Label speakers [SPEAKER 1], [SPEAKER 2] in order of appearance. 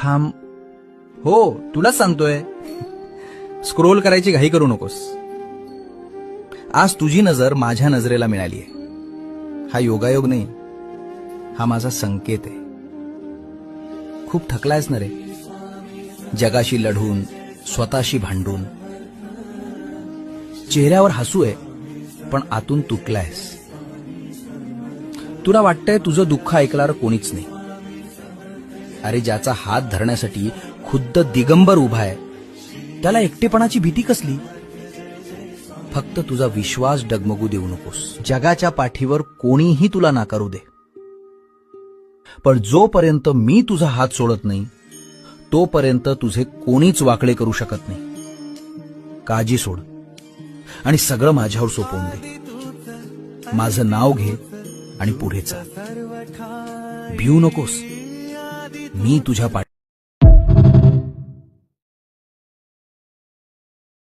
[SPEAKER 1] थांब. हो, तुलाच सांगतोय. स्क्रोल करायची घाई करू नकोस. आज तुझी नजर माझ्या नजरेला मिळालीये. हा योगायोग नाही, हा माझा संकेत आहे. खूप थकलायस ना रे, जगाशी लढून, स्वतःशी भांडून. चेहऱ्यावर हसू आहे, पण आतून तुटलायस. तुला वाटतंय तुझं दुःख ऐकणारं कोणीच नाही. अरे, ज्याचा हात धरण्यासाठी खुद्द दिगंबर उभा आहे, त्याला एकटेपणाची भीती कसली? फक्त तुझा विश्वास डगमगू देऊ नकोस. जगाच्या पाठीवर कोणीही तुला नाकारू दे, पण जोपर्यंत मी तुझा हात सोडत नाही, तोपर्यंत तुझे कोणीच वाकडे करू शकत नाही. काळजी सोड आणि सगळं माझ्यावर सोपवून दे. माझं नाव घे आणि पुढे चाल. भिवू नकोस. मी तुझ्या